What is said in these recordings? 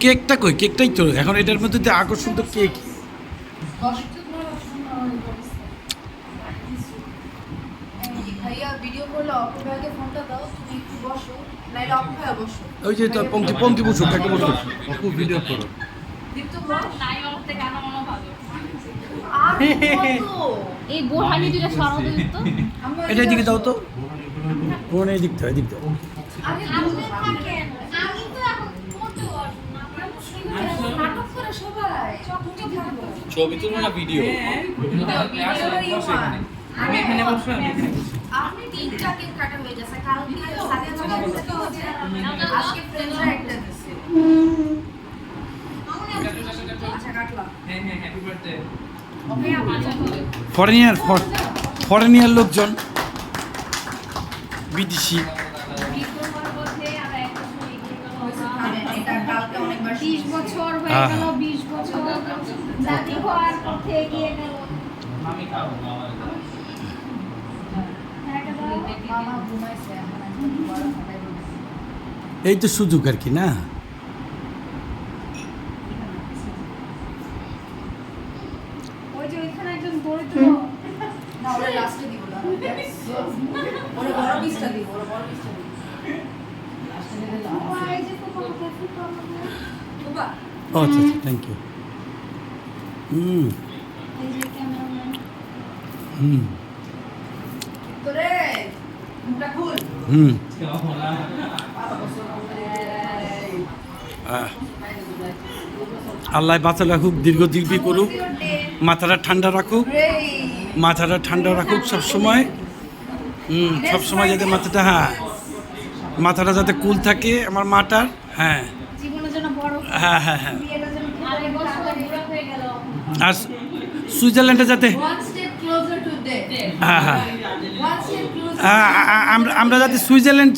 কেকটা কই? কেকটাই তো এখন এটার মধ্যে তো আকর্ষণ তো কেক। ভাইয়া ভিডিও করলে অপু ভাইকে ফোনটা দাও, তুমি একটু বসো, নাইলে অপু ভাইয়া বসো। ওই যে তোর পঙ্কি বসুক, একটা বসুক। অপু ভিডিও করো। দীপ্ত বস। নাই আমার থেকে আনা মনে ভালো। আর কত? এই বোরহানি দুইটা সরাও দিত। এটা এদিকে দাও তো। কোন এই দিকটা, এই দিকটা। আগে দূরে থাকেন। আমি তো এখন পড়তে পারবো না। নাটক করে সবাই। তুমি থাকো। ছবি তুলবো না ভিডিও? আমি এখানে বসবো, আমি এখানে বসবো। আপনি তিনটা কেক কাটা হয়ে গেছে। কালকে সাথে সাথে হচ্ছে আজকে ফ্রেন্ডরা একটা দিছে। আচ্ছা কাটলাম। হ্যাঁ হ্যাঁ, হ্যাপি বার্থডে। ওকে আচ্ছা করে। ফরেনিয়ার লোকজন, বিদেশি। এটা কালকে অনেকবার 20 বছর হয়ে গেল, 20 বছর দাদি হওয়ার পথে এগিয়ে গেল। আমি খাবো না আমার। মামা ঘুমাইছে এখন একদম বড় হবে। এই তো সুযোগ আর কি, না? ওই যে ওইখানে একজন দরিদ্র না ওরা লাস্টে দিব না। ওরা বড় পিসটা দিব, ওরা বড় পিসটা দিব। লাস্টে দিলে লাস্ট। এই যে তোমাকে কফি খাওয়ানো। বাবা ও আচ্ছা আচ্ছা, থ্যাংক ইউ। এই যে ক্যামেরাম্যান। হুম তোরে মুখটা খুল। হুম খাবো না। আল্লাহ বাঁচা রাখুক, দীর্ঘজীবী করুক, মাথাটা ঠান্ডা রাখুক, মাথাটা ঠান্ডা রাখুক সবসময়। সবসময় যাতে মাথাটা, হ্যাঁ, মাথাটা যাতে কুল থাকে আমার মাটার। হ্যাঁ জীবনের জন্য বড় হ্যাঁ হ্যাঁ হ্যাঁ। বিয়েটা যেন আরে বছর বুড়া হয়ে গেল। আর সুইজারল্যান্ডে যাতে, One step closer to death. হ্যাঁ হ্যাঁ, One step closer. আমরা যাতে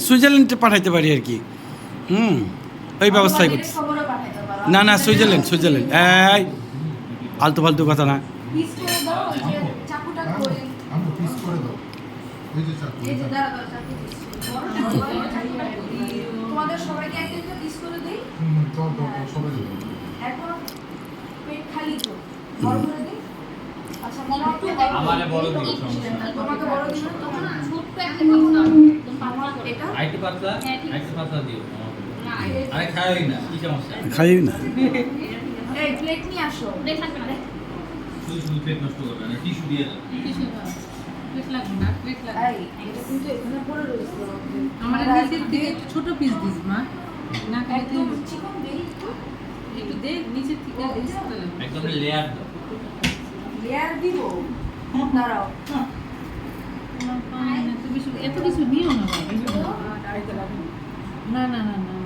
সুইজারল্যান্ডে পাঠাইতে পারি আর কি। ওই ব্যবস্থাই করছি। খবরও পাঠাইতে পারো। না না, সুইজারল্যান্ড। এই আলতু ফালতু কথা না। পিস করে দাও, ওই যে চাকুটা করে। আমরা পিস করে দাও। এই যে চাকু। এই যে দাঁড়া দাঁড়া চাকু দিচ্ছি। তোমাদের সবাইকে একটা একটা পিস করে দেই। তো সবাই দেবো। এখন পেট খালি তো। বড় করে দেই। আচ্ছা মনে হয় আমারে বড় দিও, সমস্যা নেই। তোমাকে বড় দিন তখন ছোট্ট একটা কথা না আমার এটা আইটু পাতলা, হ্যাঁ, ঠিক আছে। আইটু পাতলা দিও আমাকে। আরে খাওয়াই না, কি সমস্যা? খাই না। এই প্লেট নিয়ে আসো। দেখ থাকবে না। শুধু শুধু পেট নষ্ট করবে না, টিস্যু দিয়ে দাও। এই এটা কিন্তু এখানে পড়ে রয়েছে। আমার নিচের দিকে একটু ছোট পিস দিস মা, না খাইতে একদম চিকন দেই। একটু দে নিচের থেকে দিস তাহলে একদম লেয়ার দাও। লেয়ার দিব। দাঁড়াও। তুমি এত কিছু নিও না বাবা। না না না না